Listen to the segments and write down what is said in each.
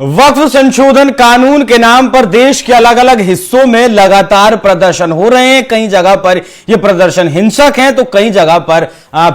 वक्फ संशोधन कानून के नाम पर देश के अलग अलग हिस्सों में लगातार प्रदर्शन हो रहे हैं। कई जगह पर यह प्रदर्शन हिंसक हैं तो कई जगह पर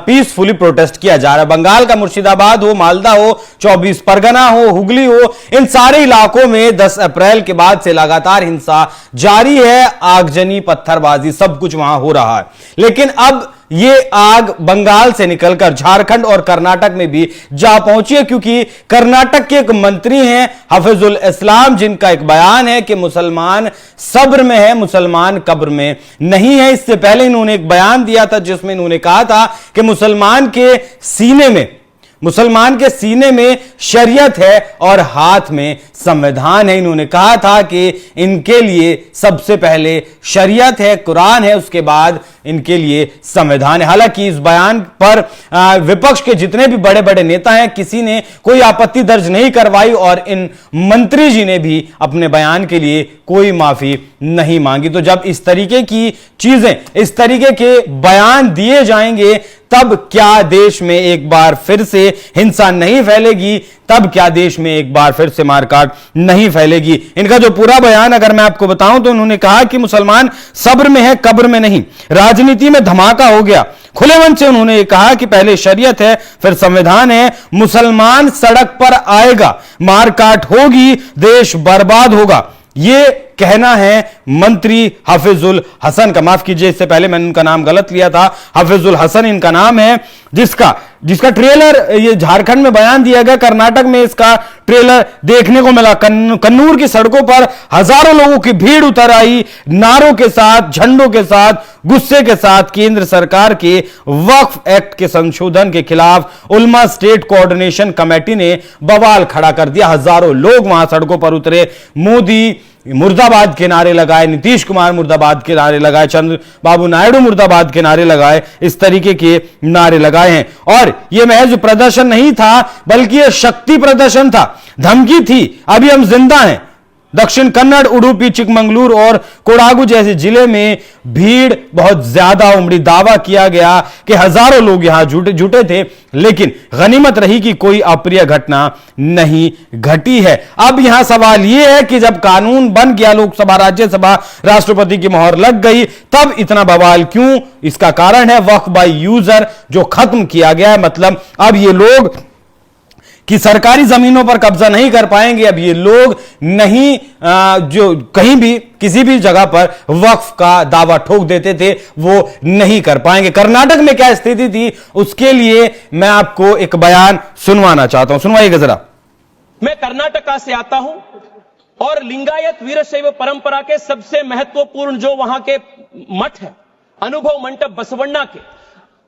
पीसफुली प्रोटेस्ट किया जा रहा है। बंगाल का मुर्शिदाबाद हो, मालदा हो, 24 परगना हो, हुगली हो, इन सारे इलाकों में 10 अप्रैल के बाद से लगातार हिंसा जारी है। आगजनी, पत्थरबाजी, सब कुछ वहां हो रहा है। लेकिन अब ये आग बंगाल से निकलकर झारखंड और कर्नाटक में भी जा पहुंची है, क्योंकि कर्नाटक के एक मंत्री हैं हफीजुल इस्लाम, जिनका एक बयान है कि मुसलमान सब्र में है, मुसलमान कब्र में नहीं है। इससे पहले इन्होंने एक बयान दिया था जिसमें इन्होंने कहा था कि मुसलमान के सीने में शरीयत है और हाथ में संविधान है। इन्होंने कहा था कि इनके लिए सबसे पहले शरीयत है, कुरान है, उसके बाद इनके लिए संविधान है। हालांकि इस बयान पर विपक्ष के जितने भी बड़े बड़े नेता हैं, किसी ने कोई आपत्ति दर्ज नहीं करवाई और इन मंत्री जी ने भी अपने बयान के लिए कोई माफी नहीं मांगी। तो जब इस तरीके की चीजें, इस तरीके के बयान दिए जाएंगे, तब क्या देश में एक बार फिर से हिंसा नहीं फैलेगी? तब क्या देश में एक बार फिर से मारकाट नहीं फैलेगी? इनका जो पूरा बयान अगर मैं आपको बताऊं तो उन्होंने कहा कि मुसलमान सब्र में है, कब्र में नहीं। राजनीति में धमाका हो गया। खुले मन से उन्होंने कहा कि पहले शरीयत है, फिर संविधान है, मुसलमान सड़क पर आएगा, मारकाट होगी, देश बर्बाद होगा। ये कहना है मंत्री हफीजुल हसन का। माफ कीजिए, इससे पहले मैंने उनका नाम गलत लिया था। हफीजुल हसन इनका नाम है, जिसका ट्रेलर ये झारखंड में बयान दिया गया। कर्नाटक में इसका ट्रेलर देखने को मिला। कन्नूर की सड़कों पर हजारों लोगों की भीड़ उतर आई, नारों के साथ, झंडों के साथ, गुस्से के साथ। केंद्र सरकार के वक्फ एक्ट के संशोधन के खिलाफ उलमा स्टेट कोऑर्डिनेशन कमेटी ने बवाल खड़ा कर दिया। हजारों लोग वहां सड़कों पर उतरे। मोदी मुर्दाबाद के नारे लगाए, नीतीश कुमार मुर्दाबाद के नारे लगाए, चंद्रबाबू नायडू मुर्दाबाद के नारे लगाए, इस तरीके के नारे लगाए हैं। और यह महज प्रदर्शन नहीं था, बल्कि यह शक्ति प्रदर्शन था, धमकी थी। अभी हम जिंदा हैं। दक्षिण कन्नड़, उडुपी, चिकमंगलूर और कोडागु जैसे जिले में भीड़ बहुत ज्यादा उमड़ी। दावा किया गया कि हजारों लोग यहां जुटे थे, लेकिन गनीमत रही कि कोई अप्रिय घटना नहीं घटी है। अब यहां सवाल यह है कि जब कानून बन गया, लोकसभा, राज्यसभा, राष्ट्रपति की मोहर लग गई, तब इतना बवाल क्यों? इसका कारण है वक्फ बाय यूजर जो खत्म किया गया है। मतलब अब ये लोग कि सरकारी जमीनों पर कब्जा नहीं कर पाएंगे। अब ये लोग नहीं जो कहीं भी किसी भी जगह पर वक्फ का दावा ठोक देते थे, वो नहीं कर पाएंगे। कर्नाटक में क्या स्थिति थी, उसके लिए मैं आपको एक बयान सुनवाना चाहता हूं। सुनवाइएगा जरा। मैं कर्नाटका से आता हूं और लिंगायत वीरशैव परंपरा के सबसे महत्वपूर्ण जो वहां के मठ है, अनुभव मंडप बसवण्णा के,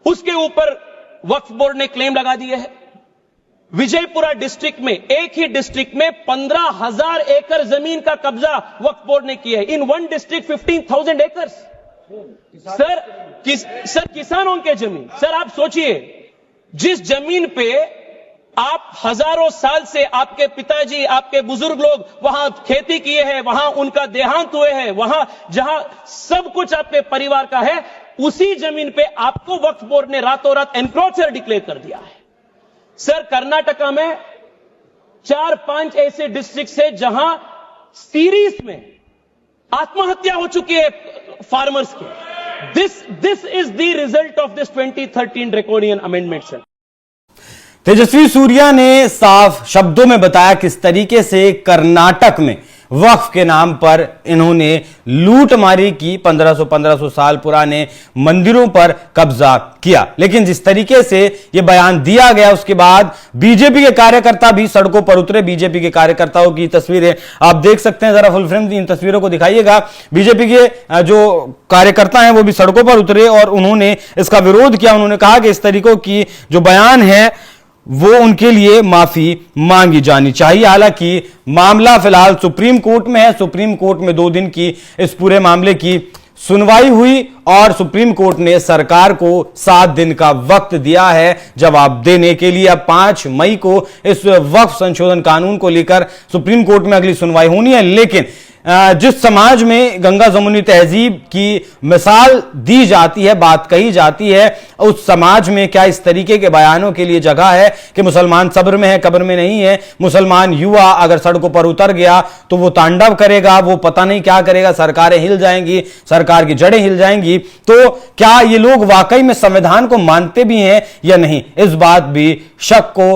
उसके ऊपर वक्फ बोर्ड ने क्लेम लगा दिए है। विजयपुरा डिस्ट्रिक्ट में, एक ही डिस्ट्रिक्ट में 15,000 एकड़ जमीन का कब्जा वक्फ बोर्ड ने किया है। इन वन डिस्ट्रिक्ट 15,000 एकड़। सर किसानों के जमीन। सर आप सोचिए, जिस जमीन पे आप हजारों साल से आपके पिताजी, आपके बुजुर्ग लोग वहां खेती किए हैं, वहां उनका देहांत हुए हैं, वहां जहां सब कुछ आपके परिवार का है, उसी जमीन पे आपको वक्फ बोर्ड ने रातों रात एनक्रोचर डिक्लेयर कर दिया है। सर कर्नाटका में 4-5 ऐसे डिस्ट्रिक्ट है जहां सीरीज में आत्महत्या हो चुकी है फार्मर्स के। This is the result of this 2013 draconian amendment. Sir Tejasvi Surya ने साफ शब्दों में बताया किस तरीके से कर्नाटक में वक्फ के नाम पर इन्होंने लूटमारी की, 1500 साल पुराने मंदिरों पर कब्जा किया। लेकिन जिस तरीके से यह बयान दिया गया, उसके बाद बीजेपी के कार्यकर्ता भी सड़कों पर उतरे। बीजेपी के कार्यकर्ताओं की तस्वीरें आप देख सकते हैं, जरा फुल फ्रेम इन तस्वीरों को दिखाइएगा। बीजेपी के जो कार्यकर्ता हैं वो भी सड़कों पर उतरे और उन्होंने इसका विरोध किया। उन्होंने कहा कि इस तरीकों की जो बयान है वो उनके लिए माफी मांगी जानी चाहिए। हालांकि मामला फिलहाल सुप्रीम कोर्ट में है। सुप्रीम कोर्ट में 2 दिन की इस पूरे मामले की सुनवाई हुई और सुप्रीम कोर्ट ने सरकार को 7 दिन का वक्त दिया है जवाब देने के लिए। अब 5 मई को इस वक्फ संशोधन कानून को लेकर सुप्रीम कोर्ट में अगली सुनवाई होनी है। लेकिन जिस समाज में गंगा जमुनी तहजीब की मिसाल दी जाती है, बात कही जाती है, उस समाज में क्या इस तरीके के बयानों के लिए जगह है कि मुसलमान सब्र में है, कब्र में नहीं है? मुसलमान युवा अगर सड़कों पर उतर गया तो वो तांडव करेगा, वो पता नहीं क्या करेगा, सरकारें हिल जाएंगी, सरकार की जड़ें हिल जाएंगी। तो क्या ये लोग वाकई में संविधान को मानते भी हैं या नहीं, इस बात भी शक को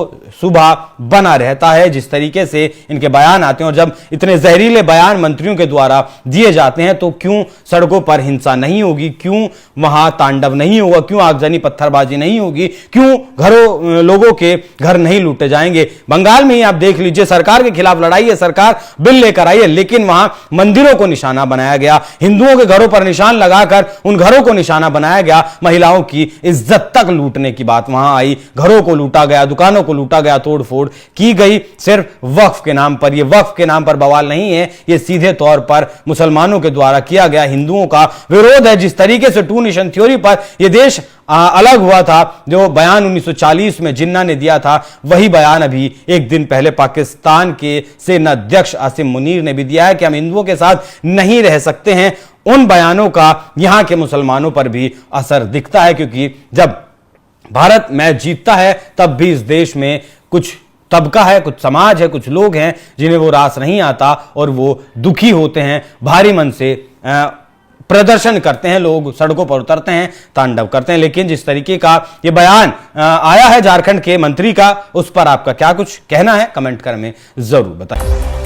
सुबह बना रहता है। जिस तरीके से इनके बयान आते हैं, और जब इतने जहरीले बयान मंत्रियों के द्वारा दिए जाते हैं, तो क्यों सड़कों पर हिंसा नहीं होगी, क्यों वहां तांडव नहीं होगा, क्यों आगजनी पत्थरबाजी नहीं होगी, क्यों लोगों के घर नहीं लूटे जाएंगे? बंगाल में ही आप देख लीजिए, सरकार के खिलाफ लड़ाई है, सरकार बिल लेकर आई है, लेकिन वहां मंदिरों को निशाना बनाया गया, हिंदुओं के घरों पर निशान लगाकर उन घरों को निशाना बनाया गया, महिलाओं की इज्जत तक लूटने की बात वहां आई, घरों को लूटा गया, दुकानों को लूटा गया, तोड़फोड़ की गई सिर्फ वक्फ के नाम पर। यह वक्फ के नाम पर बवाल नहीं है, यह सीधे तौर पर मुसलमानों के द्वारा किया गया हिंदुओं का विरोध है। जिस तरीके से टू नेशन थ्योरी पर यह देश अलग हुआ था, जो बयान 1940 में जिन्ना ने दिया था, वही बयान अभी एक दिन पहले पाकिस्तान के सेना अध्यक्ष आसिम मुनीर ने भी दिया है कि हम हिंदुओं के साथ नहीं रह सकते हैं। उन बयानों का यहां के मुसलमानों पर भी असर दिखता है, क्योंकि जब भारत मैच जीतता है तब भी इस देश में कुछ तबका है, कुछ समाज है, कुछ लोग हैं जिन्हें वो रास नहीं आता और वो दुखी होते हैं, भारी मन से प्रदर्शन करते हैं, लोग सड़कों पर उतरते हैं, तांडव करते हैं। लेकिन जिस तरीके का ये बयान आया है झारखंड के मंत्री का, उस पर आपका क्या कुछ कहना है, कमेंट कर में जरूर बताएं।